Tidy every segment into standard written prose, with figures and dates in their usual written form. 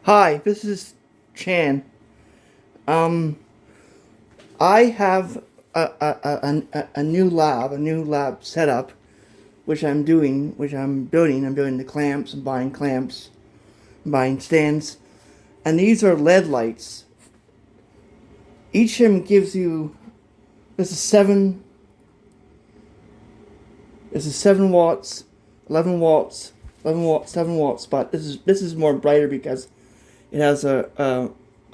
Hi, this is Chan. I have a new lab setup, which I'm building. I'm building the clamps and buying clamps, buying stands, and these are LED lights. Each of them gives you. This is 7 watts, 11 watts, 11 watts, 7 watts. But this is more brighter because it has a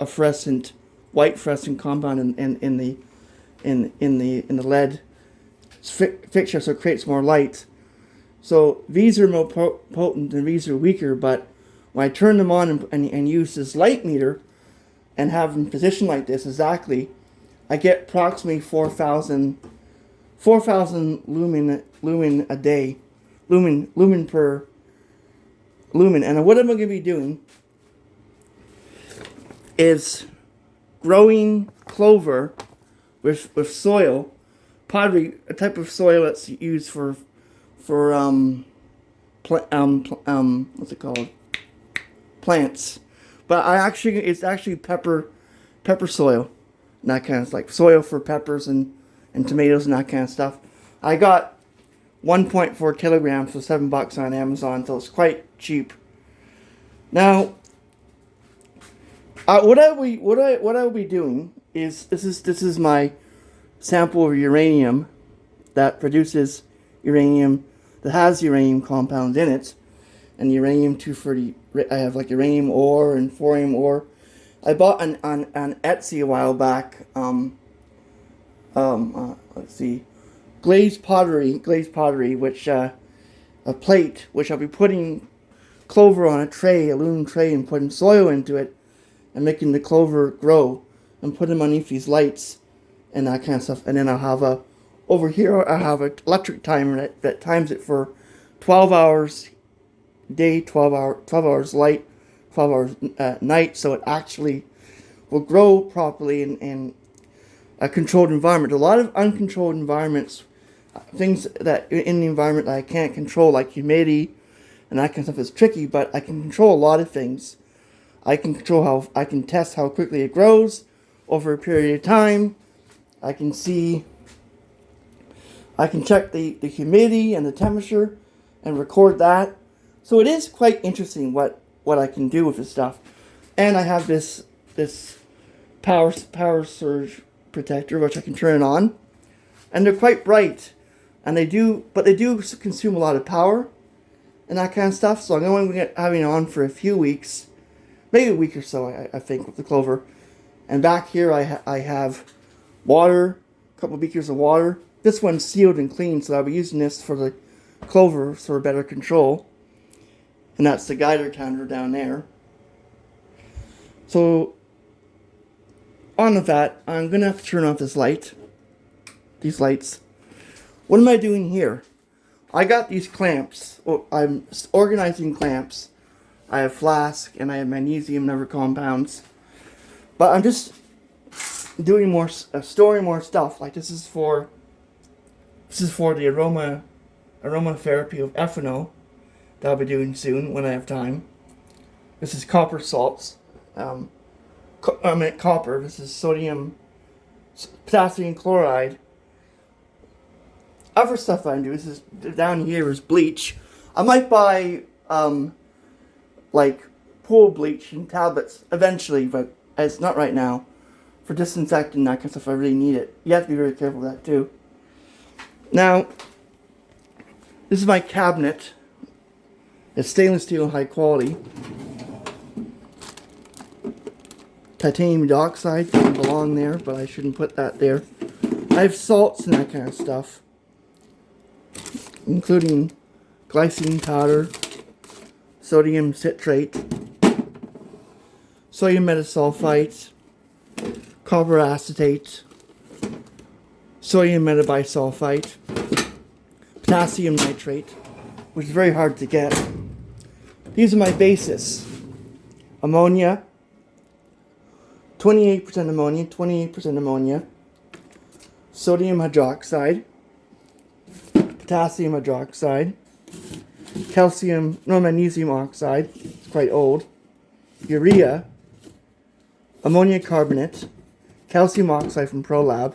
fluorescent, white fluorescent compound in the LED fixture, so it creates more light. So these are more potent and these are weaker. But when I turn them on and use this light meter and have them positioned like this exactly, I get approximately 4,000 lumen a day, lumen per lumen. And what I'm going to be doing is growing clover with soil, pottery, a type of soil that's used for what's it called? Plants. But it's actually pepper soil, and that kind of like soil for peppers and tomatoes and that kind of stuff. I got 1.4 kilograms for $7 on Amazon, so it's quite cheap. Now, what I will be doing is this is my sample of uranium that produces uranium, that has uranium compounds in it, and uranium 230. I have like uranium ore and thorium ore. I bought on Etsy a while back. Let's see, glazed pottery, which a plate, which I'll be putting clover on a aluminum tray, and putting soil into it, and making the clover grow, and put them underneath these lights and that kind of stuff. And then I'll have over here I have an electric timer that times it for 12 hours day, 12 hours light, 12 hours night, so it actually will grow properly in a controlled environment. A lot of uncontrolled environments, things that in the environment that I can't control, like humidity and that kind of stuff, is tricky. But I can control a lot of things. I can test how quickly it grows over a period of time. I can check the humidity and the temperature and record that. So it is quite interesting what I can do with this stuff. And I have this power surge protector, which I can turn on, and they're quite bright, and they do consume a lot of power and that kind of stuff. So I'm going to be having it on for a few weeks, maybe a week or so, I think, with the clover. And back here I have water, a couple of beakers of water. This one's sealed and clean, so I'll be using this for the clover for better control. And that's the guider counter down there. So on with that, I'm going to have to turn off these lights. What am I doing here? I got these clamps. I'm organizing clamps. I have flask and I have magnesium and other compounds. But I'm just doing more, storing more stuff. Like this is for the aromatherapy of ethanol that I'll be doing soon when I have time. This is copper salts. Copper. This is potassium chloride. Other stuff I do. This is down here is bleach. I might buy like pool bleach in tablets eventually, but it's not right now. For disinfecting that kind of stuff, I really need it. You have to be very careful with that too. Now, this is my cabinet. It's stainless steel, high quality. Titanium dioxide doesn't belong there, but I shouldn't put that there. I have salts and that kind of stuff, including glycine powder, sodium citrate, sodium metasulfite, copper acetate, sodium metabisulfite, potassium nitrate, which is very hard to get. These are my bases. Ammonia, 28% ammonia, sodium hydroxide, potassium hydroxide, magnesium oxide, it's quite old, urea, ammonia carbonate, calcium oxide from Prolab.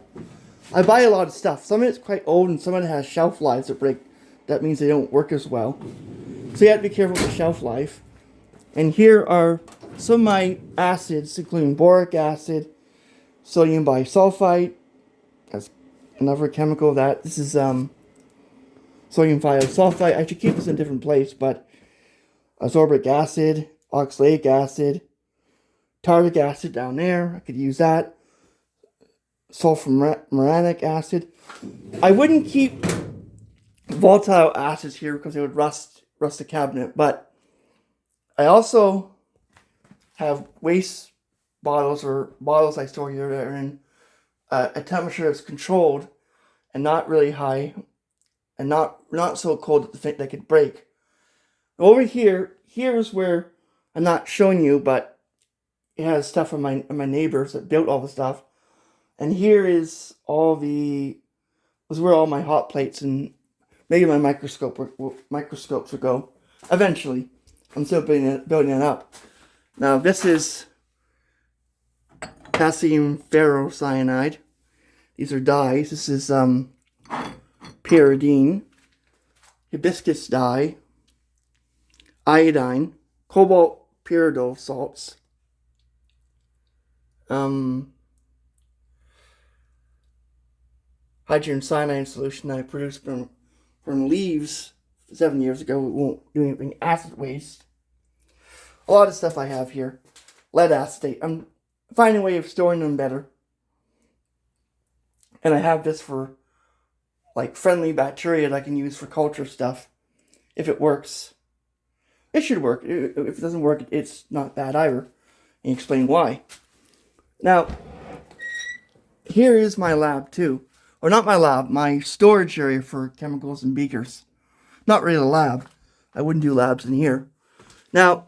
I buy a lot of stuff. Some of it's quite old and some of it has shelf lives that break. That means they don't work as well. So you have to be careful with the shelf life. And here are some of my acids, including boric acid, sodium bisulfite. That's another chemical of that. This is sodium thiosulfite. I should keep this in a different place, but ascorbic acid, oxalic acid, tartaric acid down there. I could use that. Sulfuric acid. I wouldn't keep volatile acids here because they would rust the cabinet, but I also have waste bottles or bottles I store here that are in a temperature that's controlled and not really high and not so cold that they could break. Over here's where I'm not showing you, but it has stuff from my neighbors that built all the stuff. And here is where all my hot plates and maybe my microscopes will go. Eventually. I'm still building it up. Now this is potassium ferrocyanide. These are dyes. This is pyridine, hibiscus dye, iodine, cobalt pyridol salts, hydrogen cyanide solution that I produced from leaves 7 years ago. We won't do anything. Acid waste. A lot of stuff I have here. Lead acetate. I'm finding a way of storing them better. And I have this for like friendly bacteria that I can use for culture stuff. If it works. It should work. If it doesn't work, it's not bad either. And explain why. Now, here is my lab too. Or not my lab, my storage area for chemicals and beakers. Not really a lab. I wouldn't do labs in here. Now,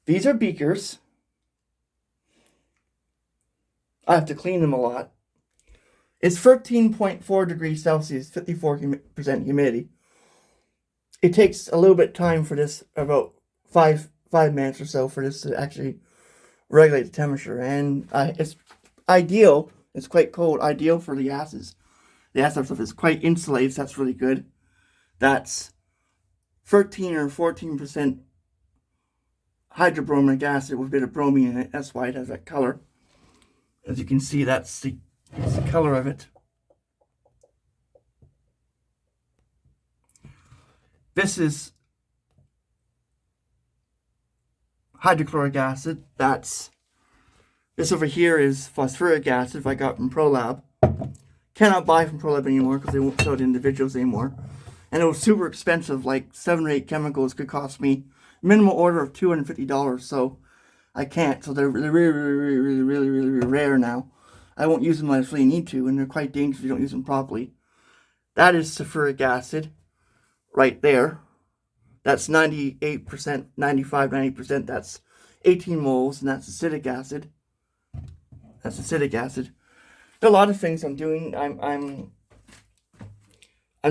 these are beakers. I have to clean them a lot. It's 13.4 degrees Celsius, 54% humidity. It takes a little bit of time for this, about five minutes or so, for this to actually regulate the temperature. And it's ideal. It's quite cold. Ideal for the acids. The acid stuff is quite insulated, so that's really good. That's 13 or 14% hydrobromic acid with a bit of bromine in it. That's why it has that color. As you can see, that's the color of it. This is hydrochloric acid. This over here is phosphoric acid I got from Prolab. Cannot buy from Prolab anymore because they won't sell it to individuals anymore. And it was super expensive, like 7 or 8 chemicals could cost me minimal order of $250, so I can't. So they're really rare now. I won't use them unless I really need to, and they're quite dangerous if you don't use them properly. That is sulfuric acid right there. That's 98%, 95, 90%. That's 18 moles, and that's acetic acid. That's acetic acid. There are a lot of things I'm doing. I'm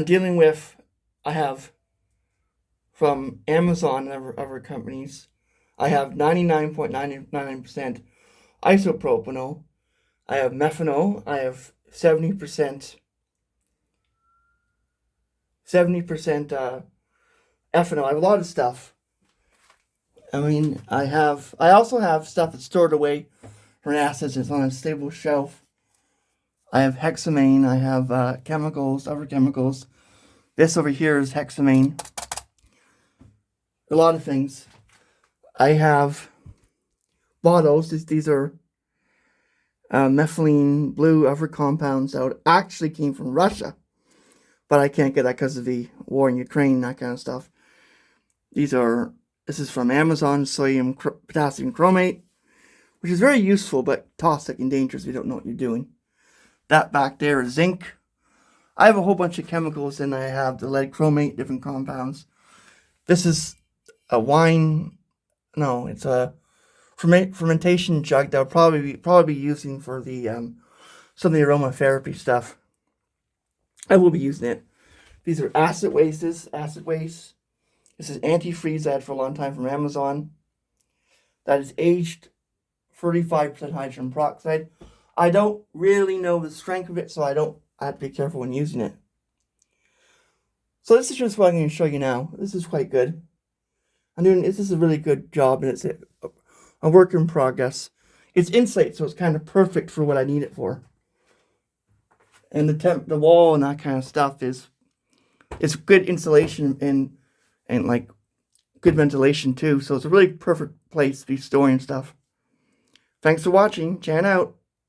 dealing with. I have from Amazon and other companies. I have 99.99% isopropanol. I have methanol. I have 70% ethanol. I have a lot of stuff. I mean, I also have stuff that's stored away from acids. It's on a stable shelf. I have hexamine. I have other chemicals. This over here is hexamine. A lot of things. I have bottles. These are methylene blue, other compounds that actually came from Russia. But I can't get that because of the war in Ukraine, that kind of stuff. This is from Amazon, sodium potassium chromate, which is very useful but toxic and dangerous if you don't know what you're doing. That back there is zinc. I have a whole bunch of chemicals, and I have the lead chromate, different compounds. This is a wine. No, it's a fermentation jug that I'll probably be using for the some of the aromatherapy stuff. I will be using it. These are acid waste. This is antifreeze I had for a long time from Amazon. that is aged 35% hydrogen peroxide. I don't really know the strength of it, so I have to be careful when using it. So this is just what I'm going to show you now. This is quite good. This is a really good job, and it's a work in progress. It's insulated, so it's kind of perfect for what I need it for. And the wall and that kind of stuff it's good insulation and like good ventilation too. So it's a really perfect place to be storing stuff. Thanks for watching. Chan out.